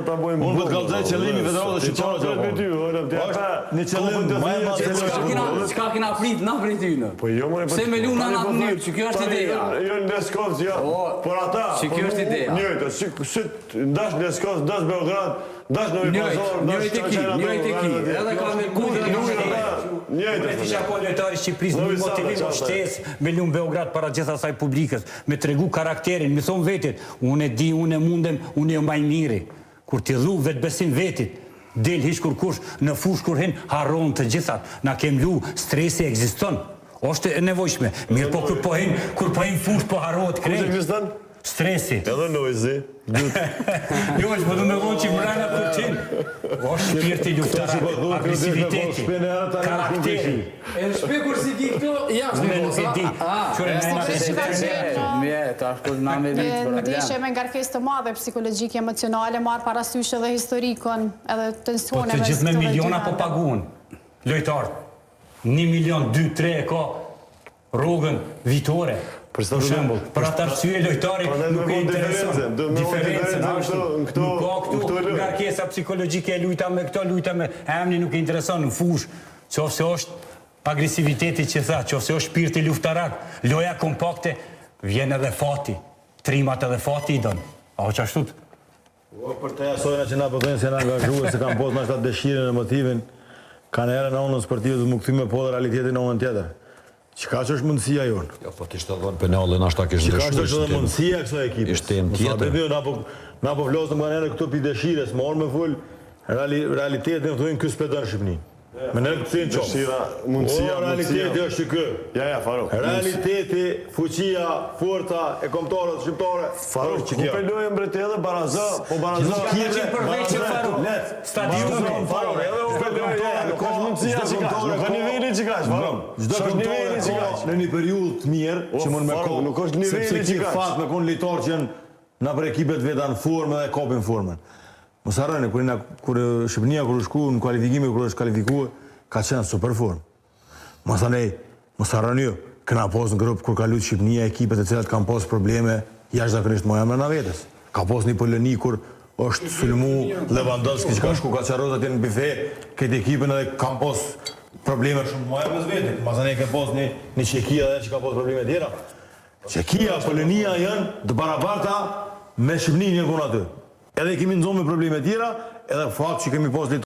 ta bojmë. Unë vetë kallëzoj qëllimi federatës shqiptare. Në qëllim më e madh. Çka kena prit, na prit hynë. Po jo më. Pse me luna në atë mënyrë, që kjo është ideja. Jo në Leskovës, jo. Por ata. Që kjo është ideja. Njëjtë, si ndash Leskovës, ndash Beograd, ndash Novi Pazar, ndash njëjtë ki. Edhe ka me kujtë njëjtë. Isha po lojtari Shqipërisë me motivim o shtesë, me lumë Beograd para gjithë asaj publikës, me tregu karakterin, me thonë vetit, unë e di, unë e mundem, unë e maj miri. Kur t'i dhu vetë besim vetit, del hiç kur kush, në fush kur hin, harron të gjithat. Na kem lu, stresi ekziston. Është e nevojshme. Mirë po kur po hin fush po harrohet krejt. Kush ekziston? Stresi. Edhe noizi. Jo, është më du me vonë që mrena për qenë. O shpirti luftar, agresiviteti, karakteri. E në shpekur si ki këto, jashtë me Nuk e di. Në ishe me ngarkes të madhe psikologjike, emocionale, marë parasysh edhe historikon, edhe tensione. Po të gjithë me miliona po paguën. Lojtarë. 1 milion, 2, 3 e ka rrugën vitore. Për shembull, për atë arsye lojtari nuk e intereson. Diferencën ashtu. Nuk ka këtu ngarkesa psikologjike, luajta me këto, luajta me emni nuk e intereson në fush. Qofse është agresiviteti që tha, qofse është shpirti luftarak, loja kompakte, vjen edhe fati. Trimat edhe fati i don. A o qashtu? Për të jasojna që na përdojnë se na angazhuar, se kam posë nashta dëshirën e motivin, kanë erë në onën sportive të më këthy me po dhe realitetin në onën tjetër. Qëka që është mundësia jonë? Jo, po t'ishtë të dhonë penale, nashta kishtë dëshuar. Qëka që është dhe mundësia këso ekipës? Ishtë tem tjetër. Na po vlosëm nga nërë këto pi dëshires, më orë me full, realitetin të dojnë kësë pëtën Shqipni. Me nërë këtë cinë qofë. Mundësia. Realiteti është që kë. Ja, Faruk. Realiteti, fuqia, forca e komtarët shqiptare. Faruk, ku pelojë mbret edhe Baraza, po Baraza... Në një periudhë të mirë që mund me kohë, nuk është niveli që ka. Fakt me konë litarë që janë në për ekipet vetan formë dhe kopin formën. Mos harroni, kur Shqipënia kur është shku në kualifikime, kur është kualifikuar, ka qenë super formë. Mos harroni ju, këna posë në grupë kur ka luajtur Shqipënia ekipet e cilat kanë posë probleme jashtëzakonisht më emër në vetës. Ka posë një Poloni kur është sulmu Lewandowski që ka shku Kaçarroz atje në bife, këtë ekipën edhe kanë posë probleme shumë më emër vetë. Masane ke posë një Çekia edhe që ka posë probleme tjera. Çekia, Polonia janë të barabarta me Shqipëninë një konë aty. Edhe kemi nëzohë me probleme tjera, edhe fakt që kemi posë